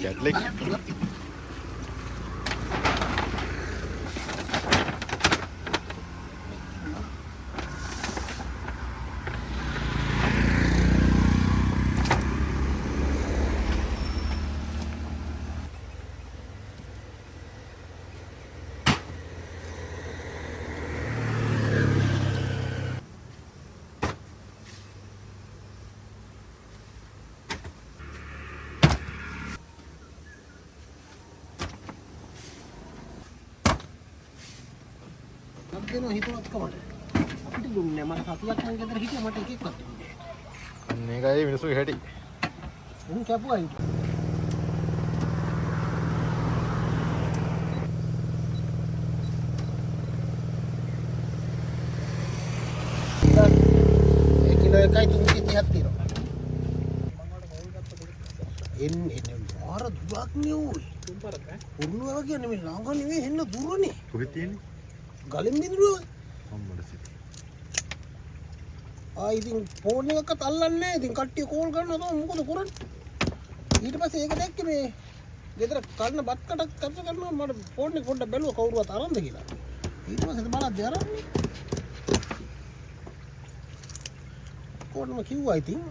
කැට්ලෙක්. දෙනවා හිතුවත් කමට අපිට දුන්නේ මට සතියක් මං ගෙදර හිටියා මට එකෙක්වත් දුන්නේ අන්න ඒකයි මිනිස්සුගේ හැටි. උන් කැපුවා ඒක කිලෝ එකයි 330ක් තියෙනවා එන්නේ මාර දුරක් නෙවෙයි තුන්පරක් ඈ උරුණුව කියන්නේ මේ ළඟ නෙවෙයි එන්න දුරනේ කොහෙද තියෙන්නේ? ගලින් බිඳුනවා අම්මඩ සිටි. ඉතින් ෆෝන් එකක්වත් අල්ලන්නේ නැහැ. ඉතින් කට්ටිය කෝල් කරනවා තමයි මොකද කරන්නේ? ඊට පස්සේ ඒක දැක්කේ මේ ගෙදර කන්න බත් කටක් කප්ප කරනවා මට ෆෝන් එක පොඩ්ඩක් බැලුවා කවුරුවත් අරන්ද කියලා. ඊට පස්සේ බලද්දී අරන්නේ. කොහොමද කිව්වා ඉතින්?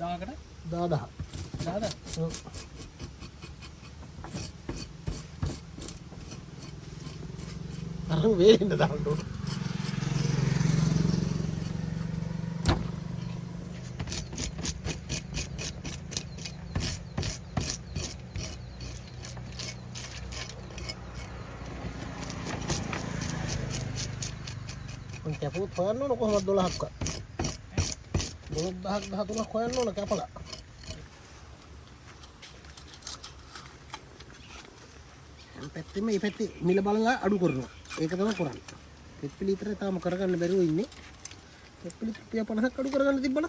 දාකට 10000. 10000. ඔව්. අර වේින්ද දාන්න ඕන. මං කැපුවොත් හොයන්න ඕන කොහොමද 12ක්. 12ක් 13ක් හොයන්න ඕන කැපලා. පැත්තෙම මේ පැත්තේ මිල බලලා අඩු කරනවා. ඒක තමයි කරන්නේ. පෙප්පිලි විතරේ තාම කරගන්න බැරුව ඉන්නේ. පෙප්පිලි 50ක් අඩු කරගන්න තිබ්බනම්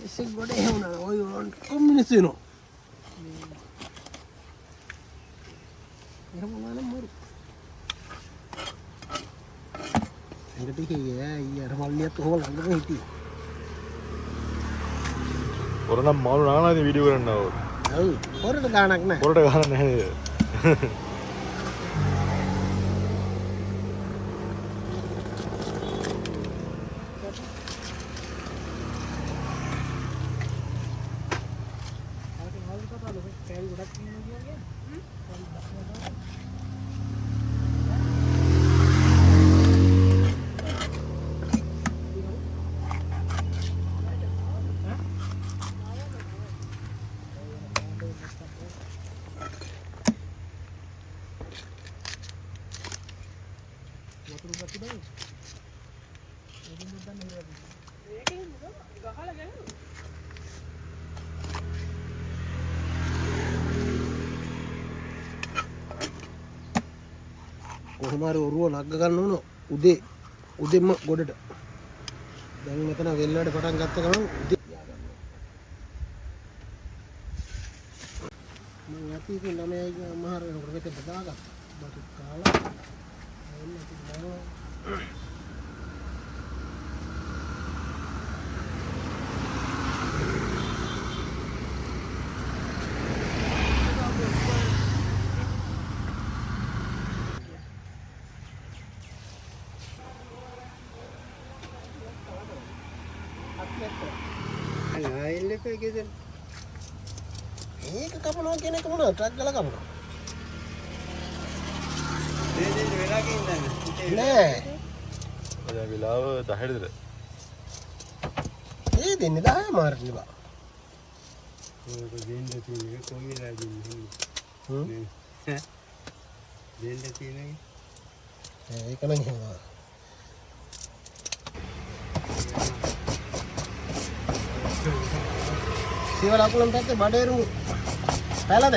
එසෙක් ගොඩ එහෙවුණා. ඔය කොම්මිනිස් වෙනවා. එහෙම වුණාම මරු. එකට කියේ අර මල්ලියත් කොහොම ළඟම හිටියේ. ඔරනම් මාළු නානාදී වීඩියෝ කරන්න ආවෝ. ඔව්. පොරට ගාණක් නැහැ. පොරට ගානක් නැහැ නේද? කොහොම හරි ඔරුව ලග්ග ගන්න ඕන උදෙන්ම ගොඩට. දැන් මෙතන වෙල්ලට පටන් ගත්ත ගමන් උදේ මම යටි ඉතින් ළමයි මහර වෙනකොට මෙතන දාගත්තා. බටු කාලා එන්න ඉතින් බලනවා. ආයෙත් එක ගෙදර ඒක කපනවා කියන එක මොනවද ට්‍රක් ගාලා කපනවා දෙන්නේ වෙලා කින්දන්නේ නෑ දැන් වෙලාව 10ට විතර ඒ දෙන්නේ 10 මාර්ගය බා ඔය දෙන්න තියෙන එක කොයි වෙලාවද දෙන්නේ දෙන්න තියෙන ඒක නම් එහෙම සිවල අකුලම් පැත්තේ බඩේරු පැලද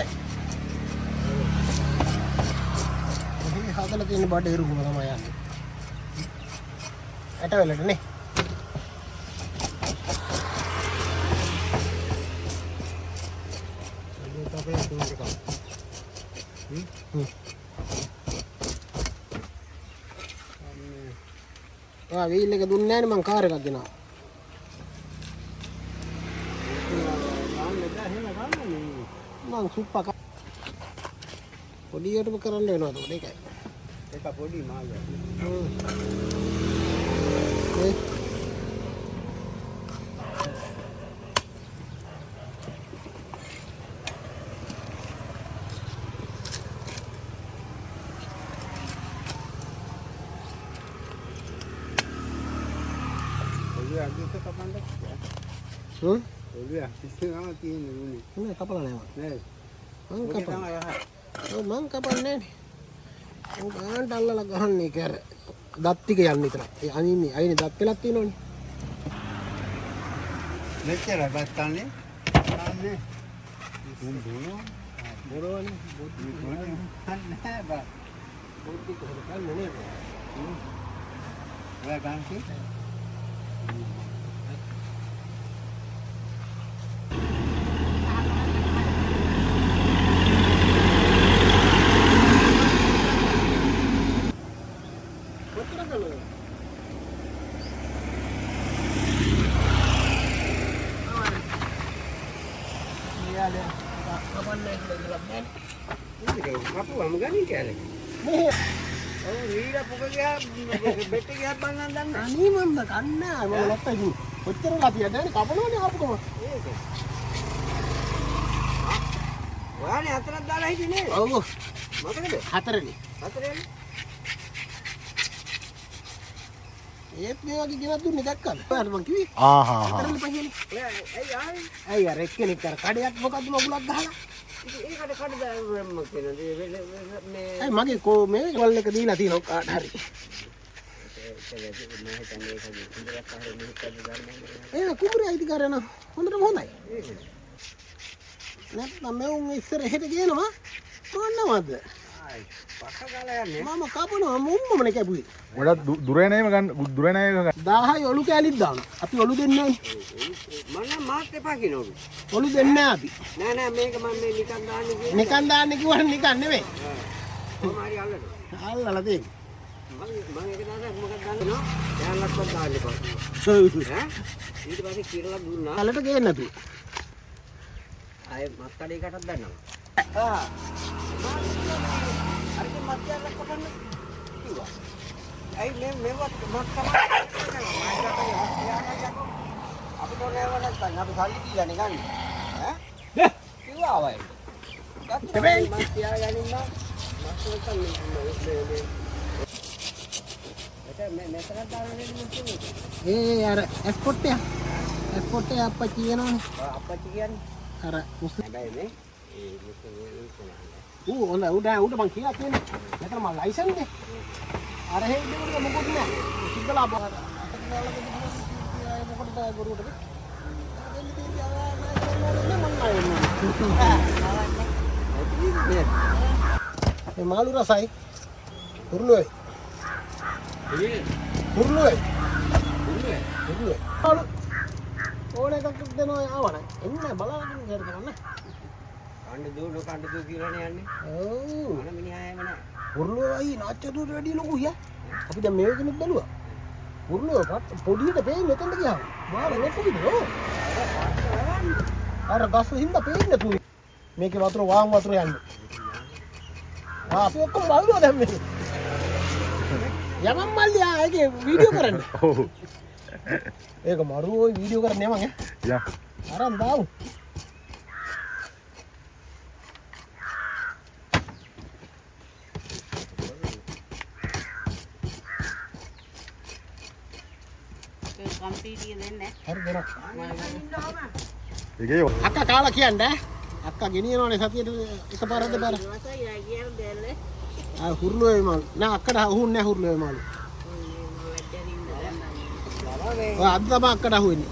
මේ හදලා තියෙන බඩේරු තමයි යන්නේ ඇට වෙලට නේ ඒක අපේ තුනක ඔයා වීල් එක දුන්නේ නැහැ නේ මං කාර් එකක් ගෙනාවා. මං සුප්පා පොඩියටම කරන්න වෙනවා ඒක. ඒක පොඩි මාළු. අදිට කපන්න. ඔළුව ඉස්සෙල්ලාම තියෙන උනේ. නේ කපලා නැහැ නේද? මං කපන්නේ. ඔව් මං කපන්නේ නේ. මං ගානට අල්ලලා ගහන්නේ කර. දත් ටික යන්න විතරයි. ඒ අනින්නේ අයිනේ දත් පෙලක් තියෙනවනේ. මෙච්චර බස්සන්නේ. අන්නේ. බොරෝනේ. බොරෝනේ. නැහැ බා. බොඩි කොහොමද කන්නේ නේ? ඔයා ගාන්ති? Kapuam gani kali. Oh, ini pokok dia bete dia bangan dan. Ani manda kanna mම ලොක්ක ඉතින් කොච්චර ලපියද නේ කපනවනේ ආපුකම. ඔයානේ හතරක් දාලා හිටියේ නේ. ඔව්. මතකද? හතරනේ. හතරනේ. ඒත් මේ වගේ ගෙනත් දුන්නේ දැක්කද? ඔයාට මං කිව්වේ. හතරනේ පහියනේ. ඇයි ආවේ? ඇයි අර එක්කෙනෙක් අර කඩයක් මොකද්ද මගුලක් ගහලා. ඒකට කඩදාම කියනද මේ ඇයි මගේ කෝ මේ වල් එක දීලා තියෙනවා කාට හරි. ඒ කුඹුරේ අයිතිකාරය නම් හොඳටම හොඳයි. නැත්නම් මේ උන් ඉස්සර එහෙට ගේනවා මොන්නවද? පස්සගාලා යන්නේ. මම කපනවා මුම්මමනේ කැපුවේ. ගොඩක් දුරේ නෑම ගන්න දුරේ නෑ ගන්න. 1000යි ඔලු කැලිත් දානවා. අපි ඔලු දෙන්නේ නැහැ. මම මාත් එපා කියනවලු. ඔලු දෙන්නේ නැහැ අපි. නෑ මේක මම මේ නිකන් දාන්නේ කියන්නේ. නිකන් දාන්නේ කිව්වහම නිකන් නෙවෙයි. කොහොම හරි අල්ලන්න. අල්ලලා දෙන්න. මම ඒක දාන්න මොකක්ද දාන්නෝ? දැන්ලක්වත් දාන්න එපා. ඈ ඊට පස්සේ කිරලා දුන්නා. අලට ගේන්න නැතුව. ආයේ මස් කඩේකටත් දැන්නවා. අර ඉතින් මස් කඩේකට කපන්න කිව්වා. ඇයි මේවත් මස් කඩේකට අපි තෝරන්නේ නැත්නම් අපි සල්ලි දීලා නේ ගන්න. ඈ? කිව්වා වයි. හැබැයි මස් තියාගන්න මස් වලට මේ මෙතන දාන්නේ නෙමෙයි. ඒ අර එස්පෝට් එක අප්පච්චි කියනවනේ. අපච්චි කියන්නේ අර මුස්ලිම් හැබැයි මේ උඩ මං කියලා තියෙන්නේ. මෙතන මම ලයිසන් දෙ. අර හේ දෙන්න මොකොත් නෑ. සිද්ධලා බාර. මොකටද ගොරුවට? මේ මාළු රසයි. කුරුළුයි. කුරුළුයි. මාළු. ඕන එකක් දෙනවා ආවනේ. එන්න බලන්න ඉතින් කරන්න. කණ්ඩ දූ කියලානේ යන්නේ. ඔව්. මොන මිනිහායම නෑ. කුරුළුයි නාච්චදුර වැඩි ලොකු හියා. අපි දැන් මේක කෙනෙක් බැලුවා. කුරුළුව පොඩියට පේන්නේ මෙතනට ගියාම. මාර ලොකුයිද ඕ. අර ගස් හින්දා පේන්නේ නැතුනේ. මේකේ වතුර වාම් වතුර යන්නේ. අපි ඔක්කොම බලනවා දැන් මේ. යමම් මල්ලියා ඒකේ වීඩියෝ කරන්න. ඔව්. ඒක මරුවෝ වීඩියෝ කරන්නේ මං ඈ. යා. අරන් දාමු. කම්පීටිය දෙන්නේ හරි දෙනවා. ඒකේ අක්කා කාලා කියන්නේ අක්කා ගෙනියනවනේ සතියට එකපාරක් දෙපාරක්. නැහැ. කියන දෙන්නේ. ආ හුරුළුවේ මාළු. නෑ අක්කට අහුන්නේ නැහැ හුරුළුවේ මාළු. ඔය අද තමයි අක්කට අහුවෙන්නේ.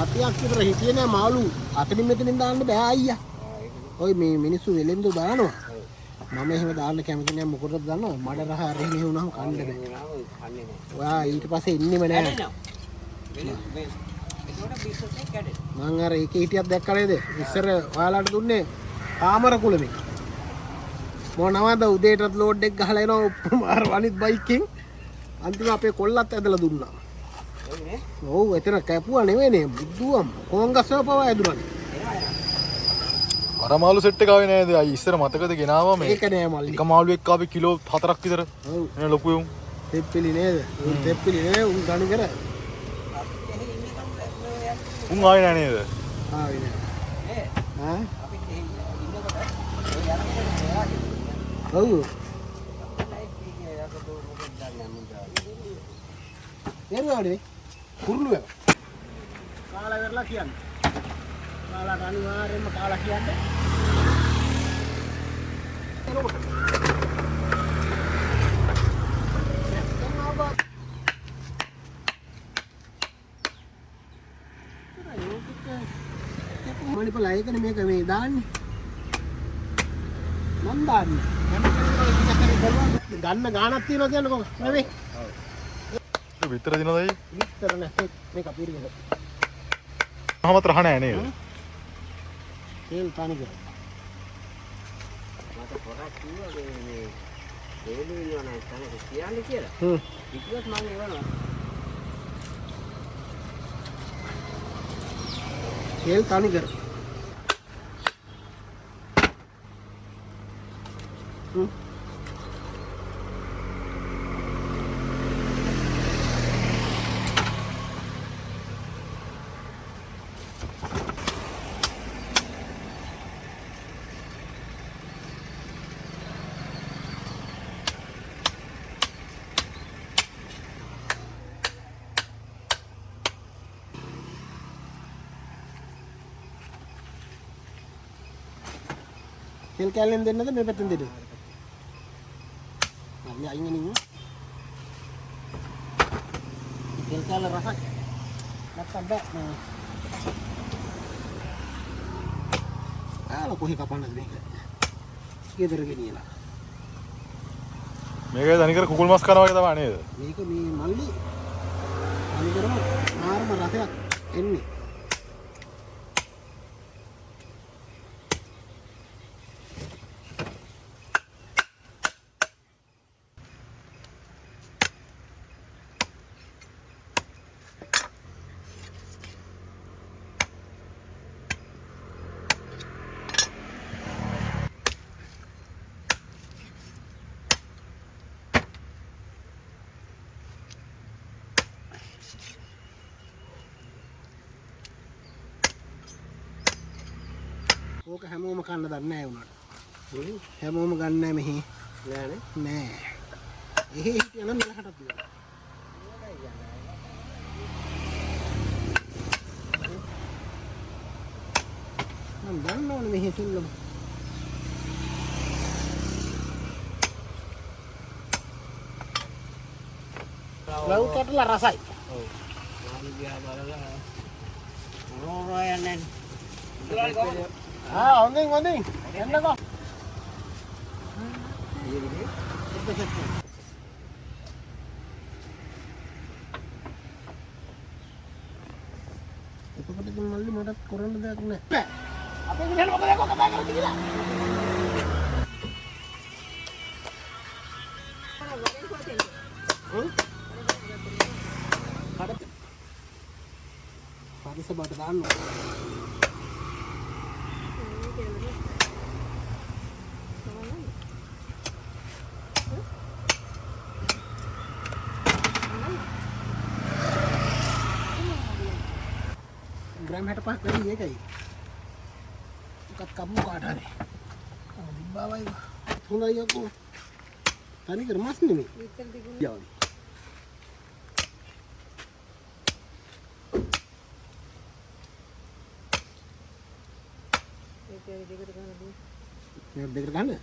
අතියක් විතර හිටියේ නෑ මාළු. අතනින් මෙතනින් දාන්න බෑ අයියා. ඔය මේ මිනිස්සු වෙලෙන්දු දානවා. මම එහෙම දාන්න කැමති නෑ මොකටද දන්නවද? මඩ රහ අරගෙන මෙහෙ වුණාම කන්න බෑ. ඔයා ඊට පස්සේ ඉන්නෙම නෑ. මං අර එකේ හිටියක් දැක්කා නේද? ඉස්සර ඔයාලට දුන්නේ කාමර කුලමේ. මොනවද උදේටත් ලෝඩ් එක ගහලා එනවා ඔක්කොම අර අනිත් බයික් එකෙන් අන්තිම අපේ කොල්ලත් ඇදලා දුන්නා. ඔව් එතන කැපුවා නෙවෙයිනේ බුදුවම් කොංගස්සව පවා ඇදුණා. අර මාළු සෙට් එක ආවේ නේද? අයි ඉස්සර මතකද ගෙනාවා මේ. ඒක නෑ මල්ලි. එක මාළුවෙක් ආවේ කිලෝ 4ක් විතර. ඔව්. එන ලොකු උන්. තෙප්පිලි නේද? උන් තෙප්පිලි නේ උන් ගණි කර. උන් ආවේ නෑ නේද? ආවේ නෑ. ඈ? ඔව්. එන්නවනේ. කුරුළු එක. කාලා වෙරලා කියන්නේ. කාලා අනිවාර්යෙන්ම කාලා කියන්නේ. මනිපල ඒකනේ මේක මේ දාන්නේ. මන් දාන්නේ. ගන්න ගානක් තියනවා කියන්නේ කොහොමද? නෙවෙයි. ඒක විතර දිනවදයි? විතර නැහැ. මේක පිරිගල. මහමත් රහ නෑ නේද? තේල් තනි කර. මට පොරක් කිව්වා මේ දෙවිලු ඉන්නවා නේද තනක කියන්නේ කියලා. ඉතිවත් මම එවනවා. තේල් තනි කර. තෙල් කැල්ලෙන් දෙන්නද මේ පැත්තෙන් දෙන්නද? අපි අයින් වෙනින්. තෙල් කැල්ල රසක්. නැත්තම් බෑ. කොහේ කපන්නද මේක? ගෙදර ගෙනියලා. මේකේ තනිකර කුකුල් මස් කනවා වගේ තමයි නේද? මේක මේ මල්ලි අනිකරම ආරම රසයක් එන්නේ. ඕක හැමෝම කන්න දන්නේ නැහැ උනාට. හැමෝම ගන්න නැහැ මෙහි. නෑනේ. නෑ. එහෙ හිටියනම් මෙලහටත් තියෙනවා. මම දන්නවනේ මෙහි සුල්ලම. ලව් කටලා රසයි. ඔව්. මාළු දිහා බලලා රෝ යන්නේ. හොඳින් හොඳින් එන්නකෝ. එතකොට ඉතින් මල්ලි මටත් කරන්න දෙයක් නැහැ. අපේ විදිහට මොකද කතා කරන්නේ කියලා. පරිසබට දාන්න. ग्राम हेट पास करी ये कहीं कब कब काटा रे दिब्बा भाई थोड़ा ये को तानी कर मास नहीं जाओ ये देख रहा है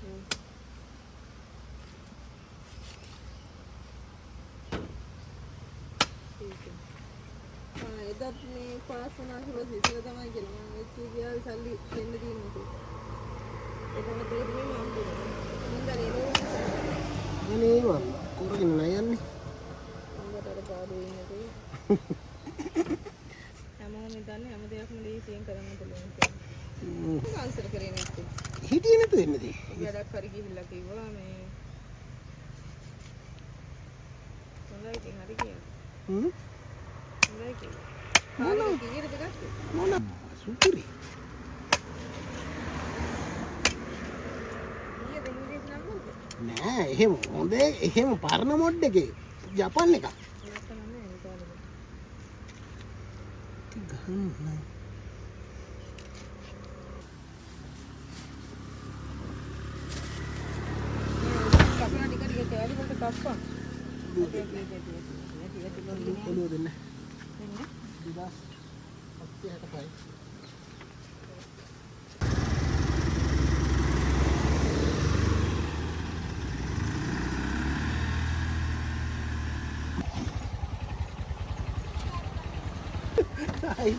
එදත් මේ පාස් වුණා කියලා සිතලා තමයි කියලා මම එච්චි ගියා සල්ලි දෙන්න තියෙනවා ඒකම දෙන්නේ මම අනේ මම කරගෙන නයන්නේ උඹට පාඩු ඉන්නේ හැමෝම දන්නේ හැම දෙයක්ම ලීසියෙන් කරන්න පුළුවන් කියලා. ආන්සර් කරේ නැත්තේ හිටියේ නැතු වෙන්නේ. වැඩක් හරි ගිහිල්ලා කිව්වා මේ හොඳයි ඉතින් හරි කියලා. හොඳයි කියලා. මොනවා කීයටද ගත්තේ? මොන සුපිරි. ඊයේ දෙන්නේ නම්බුද? නෑ එහෙම හොඳ එහෙම පරණ මොඩ් එකේ ජපාන් එකක්. ගහන්න. කපන ටික ටික කෑලි වලට කප්පා. ඔළුව දෙන්න. දෙන්න. 2765. Ay,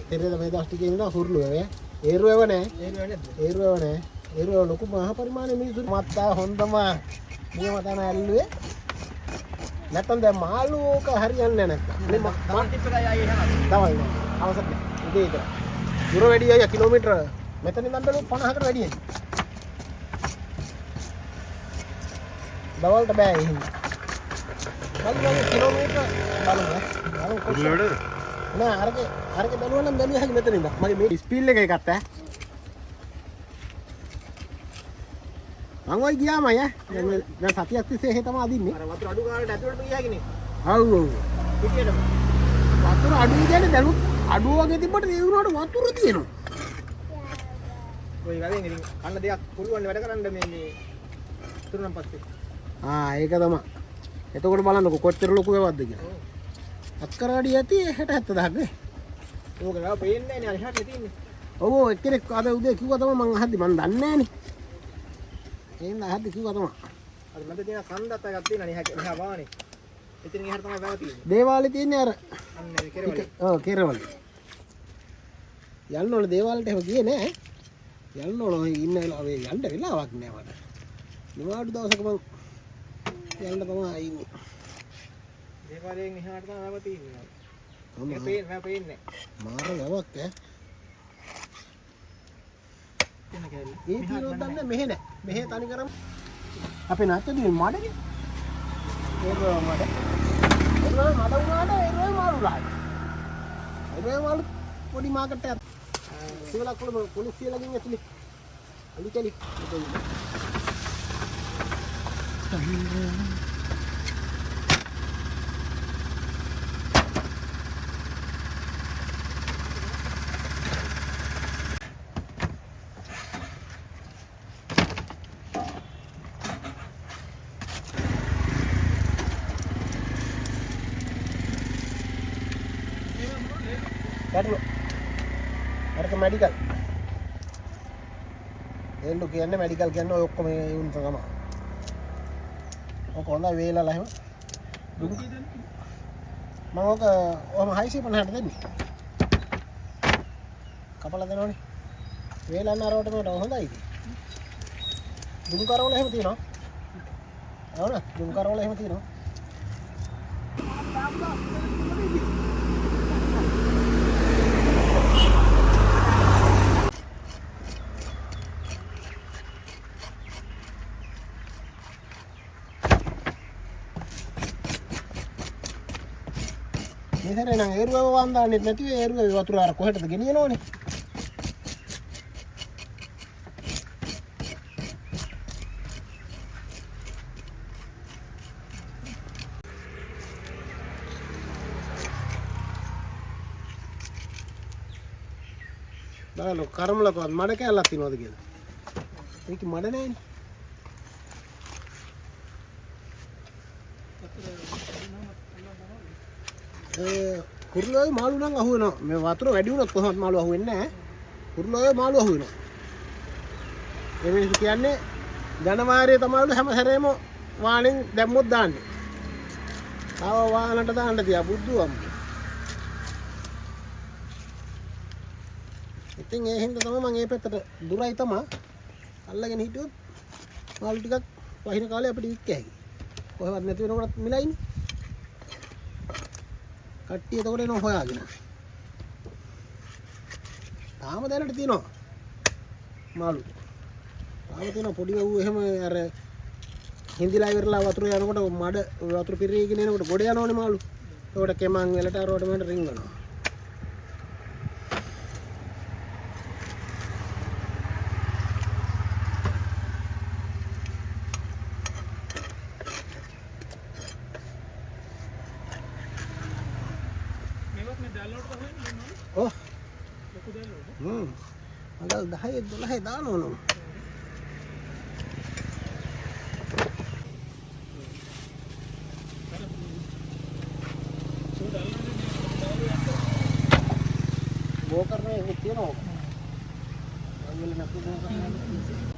පෙරේද මේ දවස් ටිකේ ඉඳලා හුරුලුව වේ. ඒරුවව නෑ. ඒරුවව නෑ. ඒරුව ලොකු මහ පරිමාණයේ මිනිස්සු මත්තා හොඳම නියම තන ඇල්ලුවේ. නැත්තම් දැන් මාළුවෝක හරියන්නේ නැත්තම්. මේ මම ටිප් එකයි ආයේ යනවා. තමයි නෑ. අවසර නෑ. ඉතින් ඒක. දුර වැඩි අය කිලෝමීටර මෙතන ඉඳන් බැලුවොත් 50කට වැඩි එන්නේ. දවල්ට බෑ එහෙම. බලන්න කිලෝමීටර බලන්න. කුරුල්ලවලද? නෑ අරක බැලුවා නම් බැලුවා හැකි මෙතන ඉඳන්. මගේ මේ ස්පීල් එක එකත් ඈ. මම ඔය ගියාම අය දැන් සතියක් තිස්සේ එහෙ තමයි අදින්නේ. අර වතුර අඩු ගානට ඇතුළට ගියා හැකිනේ. ඔව් ඔව්. පිටියට වතුර අඩු කියන්නේ දැනුත් අඩු වගේ තිබ්බට ඒ වුණාට වතුර තියෙනවා. ඔය ගලෙන් ඉතින් කන්න දෙයක් පුළුවන් වැඩ කරන්න මේ තුරුනම් පස්සේ. ඒක තමයි. එතකොට බලන්නකො කොච්චර ලොකු වෙවද්ද කියලා. අක්කරාඩි ඇති 60 70ක් නේ. ඕක ගාව පේන්නේ නැහැ නේ අරහට තියෙන්නේ. ඔව් එක්කෙනෙක් අද උදේ කිව්වා තමයි මං අහද්දි මං දන්නේ නැහැ නේ. එහෙනම් අහද්දි කිව්වා තමයි. අර මැද තියෙන කන්දත් එකක් තියෙනවා නේ මෙහා වානේ. එතනින් එහාට තමයි වැව තියෙන්නේ. දේවාලේ තියෙන්නේ අර අන්න කෙරවලේ. ඔව් කෙරවලේ. යන්න ඕන දේවාලට එහෙම ගියේ නෑ. යන්න ඕන ඉන්න වෙලාවේ යන්න වෙලාවක් නෑ මට. නිවාඩු දවසක මං යන්න තමයි ඉන්නේ. දේවාලයෙන් එහාට තමයි වැව තියෙන්නේ. මේ පේන්නේ මාර වැවක් ඈ. ඒ තියෙනවද දන්නේ මෙහෙ නෑ. මෙහෙ තනි කරම අපේ නැත්තදී මඩනේ. ඒක මඩ. ඒක මඩ වුණාට ඒක මාළුලායි. ඒක මාළු පොඩි මාකට් එකක්. සිවලක් වල පොලිසියලගෙන් ඇතුලේ. අලිකලි. Kadu, harga medical. Elok kiannya medical kiannya oyok kome yun sama. Oh kona wela lah emang. Mau ke high sih pernah ada ni. Kapal ada ni. Wela naruh tempat orang Honda ini. Dungkar oleh hemati no. Tahu na? Dungkar oleh hemati no. Ini nang eruwe වන්දාන්නේ නැතිව එරුවේ වතුර අර කොහෙටද ගෙනියනෝනේ. බලන්න කර්මලකවත් මඩ කැල්ලක් තියනවද කියලා. ඒක මඩ නෑනේ. කුරුල්ලෝයි මාළු නම් අහු වෙනවා. මේ වතුර වැඩි වුණොත් කොහොමද මාළු අහු වෙන්නේ නැහැ. කුරුල්ලෝයි මාළු අහු වෙනවා. ඒ මිනිස්සු කියන්නේ ජනවාරියේ තමයි හැම සැරේම වාණෙන් දැම්මොත් දාන්නේ. තව වාහනට දාන්න තියා බුද්ධුවම්. ඉතින් ඒ හින්දා තමයි මම මේ පැත්තට දුරයි තමයි අල්ලගෙන හිටියොත් මාළු ටිකක් වහින කාලේ අපිට වික්ක හැකි. කොහෙවත් නැති වෙනකොටත් මිලයිනේ. කට්ටිය එතකොට එනවා හොයාගෙන. තාම දැනට තියෙනවා මාළු. තාම තියෙනවා පොඩි වූ එහෙම අර හින්දිලා ඉවරලා වතුර යනකොට මඩ වතුර පිරීගෙන එනකොට ගොඩ යනවනේ මාළු. ඒකට කෙමන් වලට අරවට මට රින්ගනවා. Oh. Agak 10 දානවලු. බෝ කරන්නේ තියෙනවා. අයියල නැති බෝ කරන්නේ.